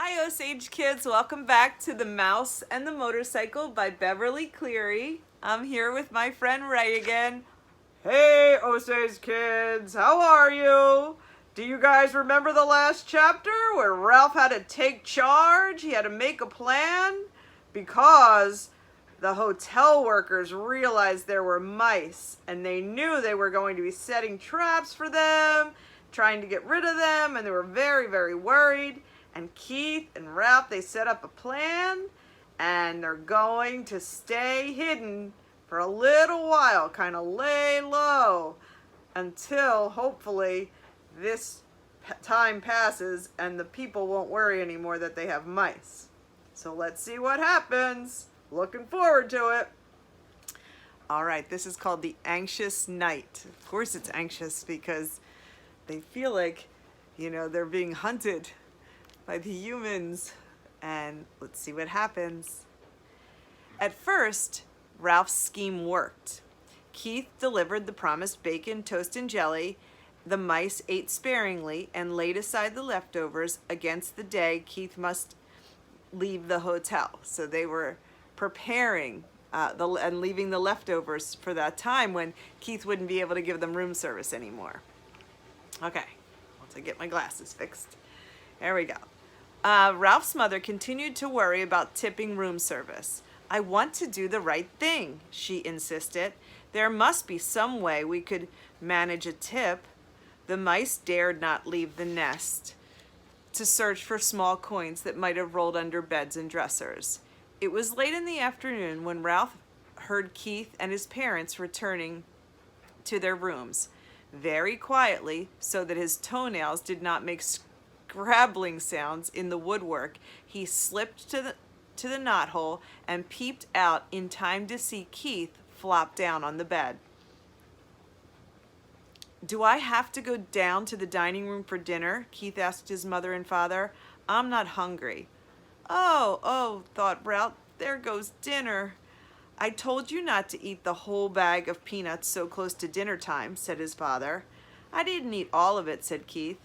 Hi Osage kids, welcome back to The Mouse and the Motorcycle by Beverly Cleary. I'm here with my friend Ray again. Hey Osage kids, how are you? Do you guys remember the last chapter where Ralph had to take charge? He had to make a plan because the hotel workers realized there were mice and they knew they were going to be setting traps for them, trying to get rid of them, and they were very, very worried. And Keith and Ralph, they set up a plan and they're going to stay hidden for a little while, kind of lay low until hopefully this time passes and the people won't worry anymore that they have mice. So let's see what happens. Looking forward to it. All right, this is called The Anxious Night. Of course it's anxious because they feel like, they're being hunted by the humans. And let's see what happens. At first, Ralph's scheme worked. Keith delivered the promised bacon, toast, and jelly. The mice ate sparingly and laid aside the leftovers against the day Keith must leave the hotel. So they were preparing and leaving the leftovers for that time when Keith wouldn't be able to give them room service anymore. Okay, once I get my glasses fixed. There we go. Ralph's mother continued to worry about tipping room service. I want to do the right thing, she insisted. There must be some way we could manage a tip. The mice dared not leave the nest to search for small coins that might have rolled under beds and dressers. It was late in the afternoon when Ralph heard Keith and his parents returning to their rooms. Very quietly, so that his toenails did not make scrabbling sounds in the woodwork, he slipped to the knothole and peeped out in time to see Keith flop down on the bed. Do I have to go down to the dining room for dinner? Keith asked his mother and father. I'm not hungry. Oh, thought Ralph, there goes dinner. I told you not to eat the whole bag of peanuts so close to dinner time, said his father. I didn't eat all of it, said Keith.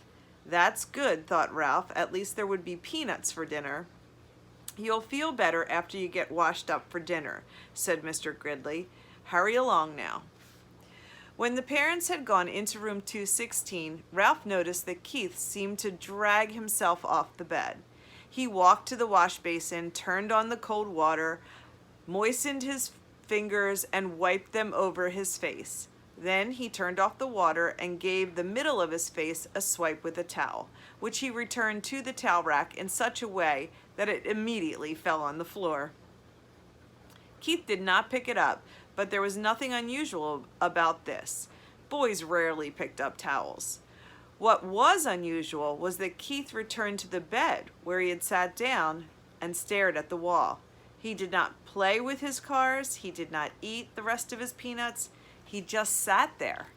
That's good, thought Ralph. At least there would be peanuts for dinner. You'll feel better after you get washed up for dinner, said Mr. Gridley. Hurry along now. When the parents had gone into room 216, Ralph noticed that Keith seemed to drag himself off the bed. He walked to the wash basin, turned on the cold water, moistened his fingers, and wiped them over his face. Then he turned off the water and gave the middle of his face a swipe with a towel, which he returned to the towel rack in such a way that it immediately fell on the floor. Keith did not pick it up, but there was nothing unusual about this. Boys rarely picked up towels. What was unusual was that Keith returned to the bed where he had sat down and stared at the wall. He did not play with his cars. He did not eat the rest of his peanuts. He just sat there.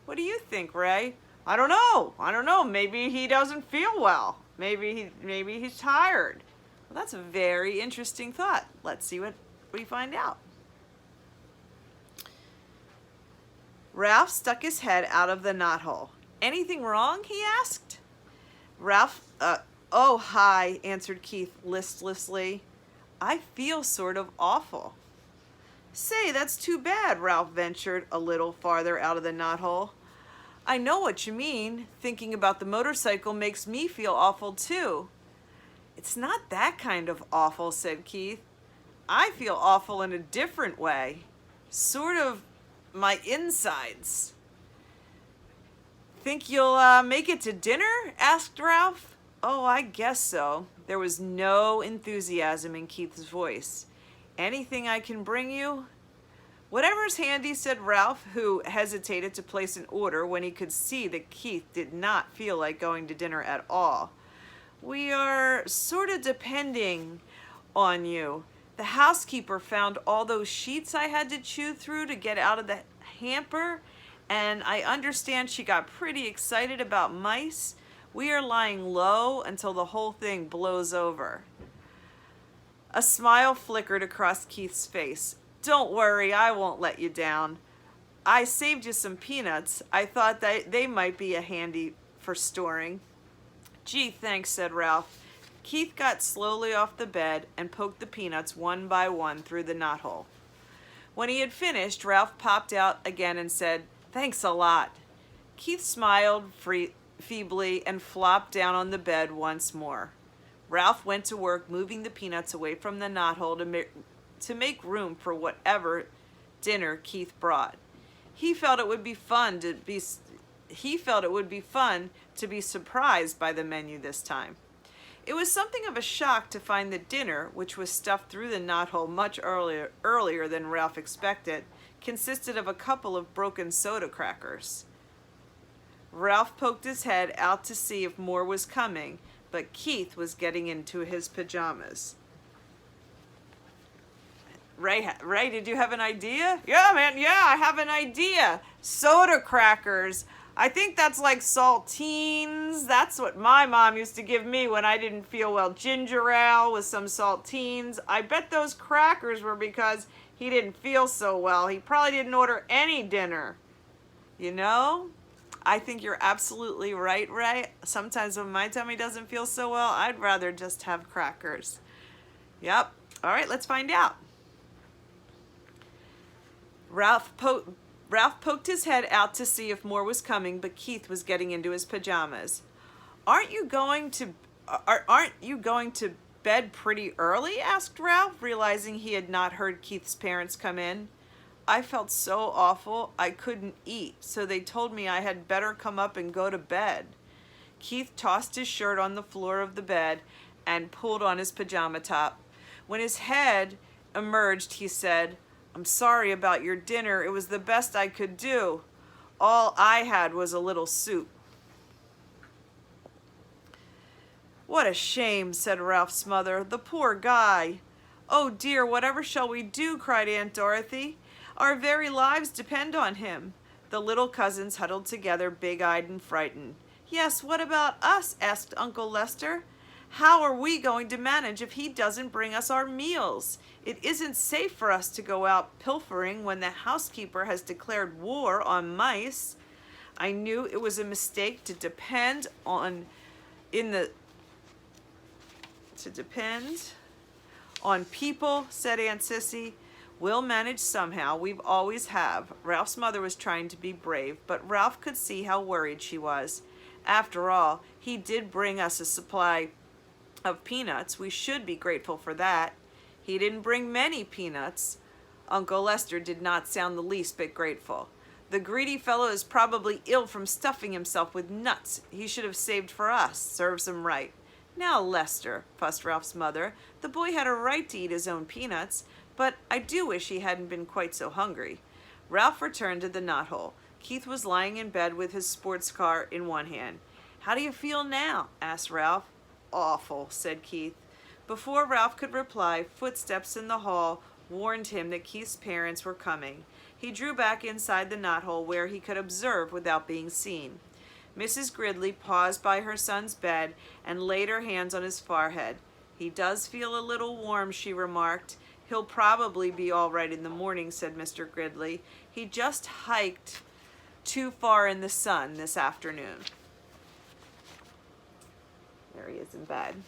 What do you think, Ray? I don't know. Maybe he doesn't feel well. Maybe he's tired. Well, that's a very interesting thought. Let's see what we find out. Ralph stuck his head out of the knothole. Anything wrong? He asked. Ralph, oh, hi, answered Keith listlessly. I feel sort of awful. Say, that's too bad, Ralph ventured a little farther out of the knothole. I know what you mean. Thinking about the motorcycle makes me feel awful too. It's not that kind of awful, said Keith. I feel awful in a different way. Sort of my insides. Think you'll make it to dinner? Asked Ralph. Oh, I guess so. There was no enthusiasm in Keith's voice. Anything I can bring you? Whatever's handy, said Ralph, who hesitated to place an order when he could see that Keith did not feel like going to dinner at all. We are sort of depending on you. The housekeeper found all those sheets I had to chew through to get out of the hamper, and I understand she got pretty excited about mice. We are lying low until the whole thing blows over. A smile flickered across Keith's face. Don't worry, I won't let you down. I saved you some peanuts. I thought that they might be a handy for storing. Gee, thanks, said Ralph. Keith got slowly off the bed and poked the peanuts one by one through the knothole. When he had finished, Ralph popped out again and said, "Thanks a lot." Keith smiled feebly and flopped down on the bed once more. Ralph went to work moving the peanuts away from the knothole to make room for whatever dinner Keith brought. He felt it would be fun to be surprised by the menu this time. It was something of a shock to find that dinner, which was stuffed through the knothole much earlier than Ralph expected, consisted of a couple of broken soda crackers. Ralph poked his head out to see if more was coming, but Keith was getting into his pajamas. Ray, did you have an idea? Yeah, man, I have an idea. Soda crackers. I think that's like saltines. That's what my mom used to give me when I didn't feel well. Ginger ale with some saltines. I bet those crackers were because he didn't feel so well. He probably didn't order any dinner. You know? I think you're absolutely right, Ray. Sometimes when my tummy doesn't feel so well, I'd rather just have crackers. Yep. All right, let's find out. Ralph poked his head out to see if more was coming, but Keith was getting into his pajamas. Aren't you going to bed pretty early?" asked Ralph, realizing he had not heard Keith's parents come in. "I felt so awful I couldn't eat, so they told me I had better come up and go to bed." Keith tossed his shirt on the floor of the bed and pulled on his pajama top. When his head emerged, he said, "I'm sorry about your dinner. It was the best I could do. All I had was a little soup." "What a shame," said Ralph's mother. "The poor guy." "Oh dear, whatever shall we do?" cried Aunt Dorothy. "Our very lives depend on him." The little cousins huddled together, big-eyed and frightened. "Yes, what about us?" asked Uncle Lester. "How are we going to manage if he doesn't bring us our meals? It isn't safe for us to go out pilfering when the housekeeper has declared war on mice." "I knew it was a mistake to depend on people," said Aunt Sissy. "We'll manage somehow. We've always have." Ralph's mother was trying to be brave, but Ralph could see how worried she was. After all, he did bring us a supply of peanuts. We should be grateful for that. He didn't bring many peanuts. Uncle Lester did not sound the least bit grateful. "The greedy fellow is probably ill from stuffing himself with nuts. He should have saved for us. Serves him right." "Now, Lester," fussed Ralph's mother, "the boy had a right to eat his own peanuts, but I do wish he hadn't been quite so hungry." Ralph returned to the knothole. Keith was lying in bed with his sports car in one hand. "How do you feel now?" asked Ralph. "Awful," said Keith. Before Ralph could reply, footsteps in the hall warned him that Keith's parents were coming. He drew back inside the knothole where he could observe without being seen. Mrs. Gridley paused by her son's bed and laid her hands on his forehead. "He does feel a little warm," she remarked. "He'll probably be all right in the morning," said Mr. Gridley. "He just hiked too far in the sun this afternoon." There he is in bed.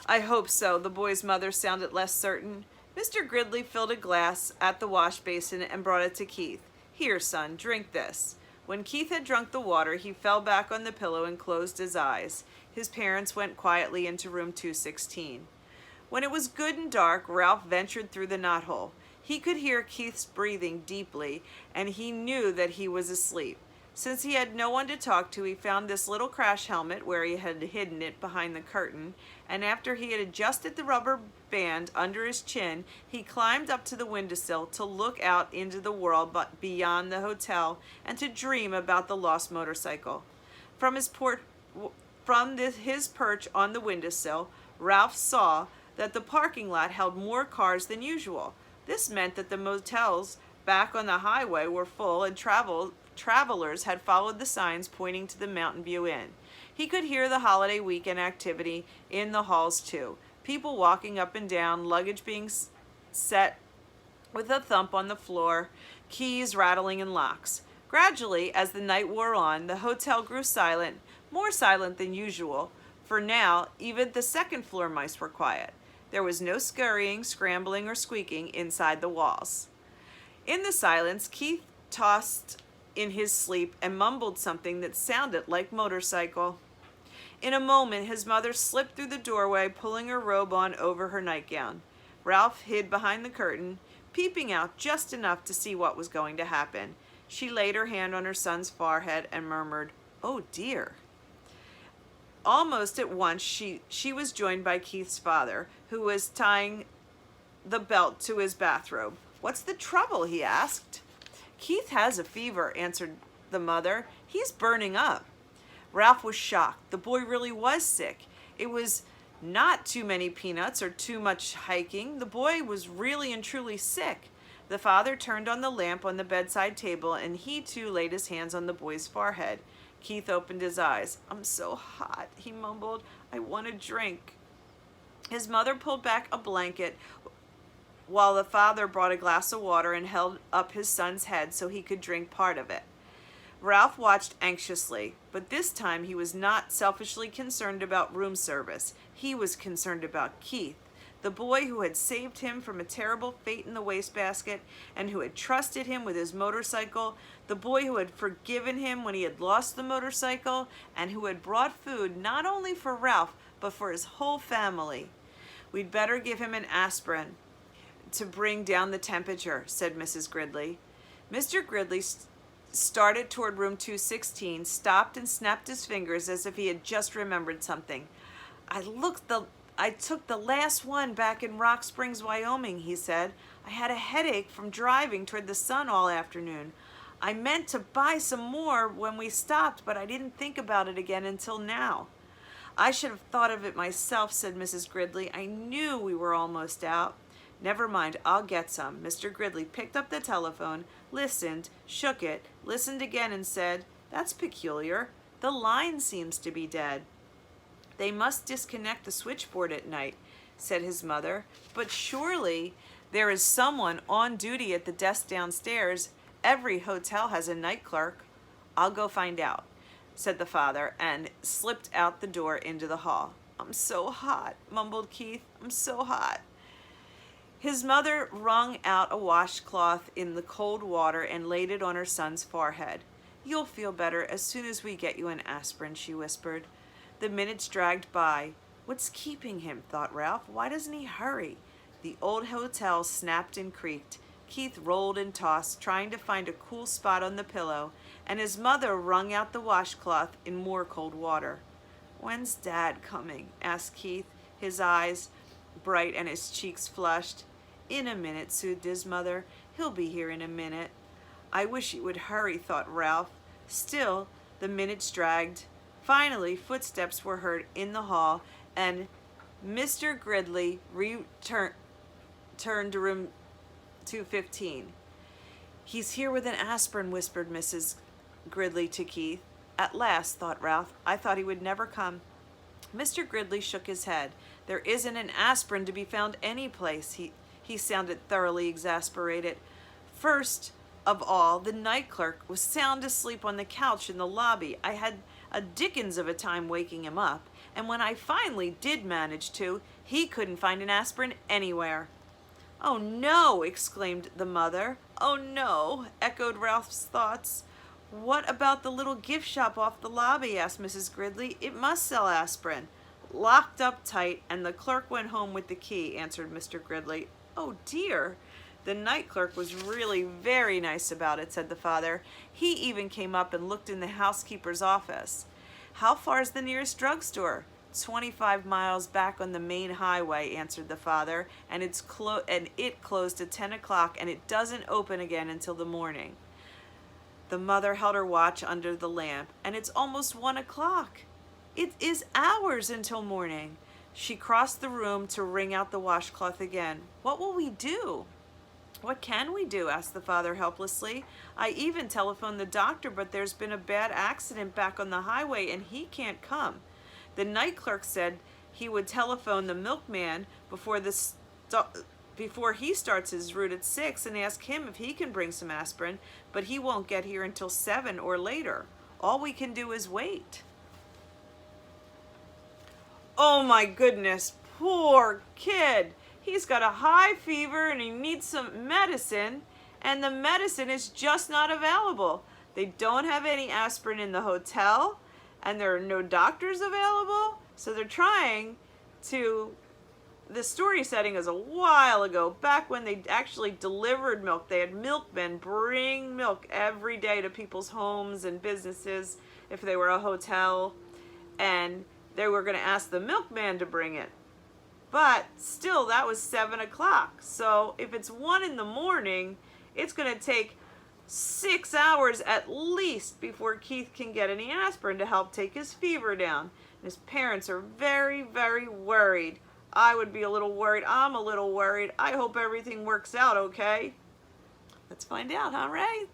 I hope so. The boy's mother sounded less certain. Mr. Gridley filled a glass at the wash basin and brought it to Keith. "Here, son, drink this." When Keith had drunk the water, he fell back on the pillow and closed his eyes. His parents went quietly into room 216. When it was good and dark, Ralph ventured through the knothole. He could hear Keith's breathing deeply, and he knew that he was asleep. Since he had no one to talk to, he found this little crash helmet where he had hidden it behind the curtain, and after he had adjusted the rubber band under his chin, he climbed up to the windowsill to look out into the world beyond the hotel and to dream about the lost motorcycle. From his perch on the windowsill, Ralph saw that the parking lot held more cars than usual. This meant that the motels back on the highway were full and travelers had followed the signs pointing to the Mountain View Inn. He could hear the holiday weekend activity in the halls too. People walking up and down, luggage being set with a thump on the floor, keys rattling in locks. Gradually, as the night wore on, the hotel grew silent, more silent than usual, for now even the second-floor mice were quiet. There was no scurrying, scrambling, or squeaking inside the walls. In the silence, Keith tossed in his sleep and mumbled something that sounded like motorcycle. In a moment, his mother slipped through the doorway, pulling her robe on over her nightgown. Ralph hid behind the curtain, peeping out just enough to see what was going to happen. She laid her hand on her son's forehead and murmured, "Oh dear." Almost at once, she was joined by Keith's father, who was tying the belt to his bathrobe. "What's the trouble?" he asked. "Keith has a fever," answered the mother. "He's burning up." Ralph was shocked. The boy really was sick. It was not too many peanuts or too much hiking. The boy was really and truly sick. The father turned on the lamp on the bedside table, and he too laid his hands on the boy's forehead. Keith opened his eyes. "I'm so hot," he mumbled. "I want a drink." His mother pulled back a blanket while the father brought a glass of water and held up his son's head so he could drink part of it. Ralph watched anxiously, but this time he was not selfishly concerned about room service. He was concerned about Keith, the boy who had saved him from a terrible fate in the wastebasket and who had trusted him with his motorcycle, the boy who had forgiven him when he had lost the motorcycle, and who had brought food not only for Ralph, but for his whole family. "We'd better give him an aspirin to bring down the temperature," said Mrs. Gridley. Mr. Gridley started toward room 216, stopped and snapped his fingers as if he had just remembered something. I took the last one back in Rock Springs, Wyoming," he said. "I had a headache from driving toward the sun all afternoon. I meant to buy some more when we stopped, but I didn't think about it again until now." "I should have thought of it myself," said Mrs. Gridley. "I knew we were almost out." "Never mind, I'll get some." Mr. Gridley picked up the telephone, listened, shook it, listened again, and said, "That's peculiar. The line seems to be dead." "They must disconnect the switchboard at night," said his mother. "But surely there is someone on duty at the desk downstairs. Every hotel has a night clerk." "I'll go find out," said the father, and slipped out the door into the hall. "I'm so hot," mumbled Keith. "I'm so hot." His mother wrung out a washcloth in the cold water and laid it on her son's forehead. "You'll feel better as soon as we get you an aspirin," she whispered. The minutes dragged by. "What's keeping him?" thought Ralph. "Why doesn't he hurry?" The old hotel snapped and creaked. Keith rolled and tossed, trying to find a cool spot on the pillow, and his mother wrung out the washcloth in more cold water. "When's Dad coming?" asked Keith, his eyes bright and his cheeks flushed. "In a minute," soothed his mother. "He'll be here in a minute." "I wish he would hurry," thought Ralph. Still, the minutes dragged. Finally, footsteps were heard in the hall, and Mr. Gridley returned to room 215. "He's here with an aspirin," whispered Mrs. Gridley to Keith. "At last," thought Ralph. "I thought he would never come." Mr. Gridley shook his head. "There isn't an aspirin to be found any place." He sounded thoroughly exasperated. First of all, the night clerk was sound asleep on the couch in the lobby. I had a dickens of a time waking him up, and when I finally did manage to, he couldn't find an aspirin anywhere. "Oh no!" exclaimed the mother. "Oh no!" echoed Ralph's thoughts. "What about the little gift shop off the lobby?" asked Mrs. Gridley. "It must sell aspirin." "Locked up tight, and the clerk went home with the key," answered Mr. Gridley. "Oh dear!" "The night clerk was really very nice about it," said the father. "He even came up and looked in the housekeeper's office." "How far is the nearest drugstore?" 25 miles back on the main highway," answered the father, "and it closed at 10 o'clock, and it doesn't open again until the morning." The mother held her watch under the lamp. "And it's almost 1 o'clock. It is hours until morning." She crossed the room to wring out the washcloth again. "What will we do?" "What can we do?" asked the father helplessly. "I even telephoned the doctor, but there's been a bad accident back on the highway, and he can't come. The night clerk said he would telephone the milkman before the before he starts his route at 6 and ask him if he can bring some aspirin, but he won't get here until 7 or later. All we can do is wait. Oh my goodness, poor kid. He's got a high fever and he needs some medicine, and the medicine is just not available. They don't have any aspirin in the hotel, and there are no doctors available, so they're trying to... The story setting is a while ago, back when they actually delivered milk. They had milkmen bring milk every day to people's homes and businesses if they were a hotel, and they were going to ask the milkman to bring it. But still, that was 7 o'clock. So if it's 1 in the morning, it's going to take 6 hours at least before Keith can get any aspirin to help take his fever down. And his parents are very, very worried. I would be a little worried. I'm a little worried. I hope everything works out okay. Let's find out, huh, Ray?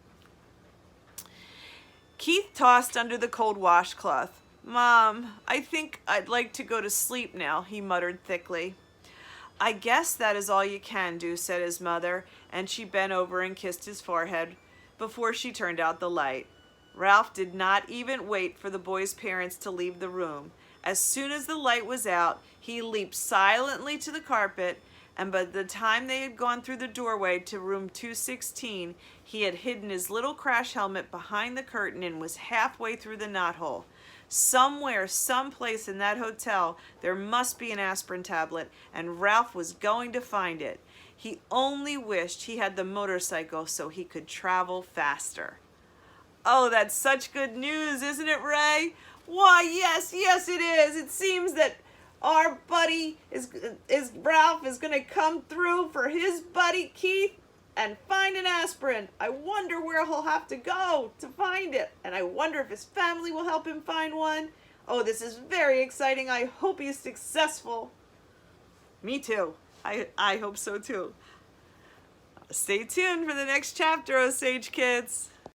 Keith tossed under the cold washcloth. Mom, I think I'd like to go to sleep now, he muttered thickly. I guess that is all you can do, said his mother, and she bent over and kissed his forehead before she turned out the light. Ralph did not even wait for the boy's parents to leave the room. As soon as the light was out, he leaped silently to the carpet, and by the time they had gone through the doorway to room 216, he had hidden his little crash helmet behind the curtain and was halfway through the knothole. Somewhere, someplace in that hotel, there must be an aspirin tablet, and Ralph was going to find it. He only wished he had the motorcycle so he could travel faster. Oh, that's such good news, isn't it, Ray? Why, yes, it is. It seems that our buddy Ralph is going to come through for his buddy Keith and find an aspirin. I wonder where he'll have to go to find it. And I wonder if his family will help him find one. Oh, this is very exciting. I hope he's successful. Me too. I hope so too. Stay tuned for the next chapter, Osage Kids.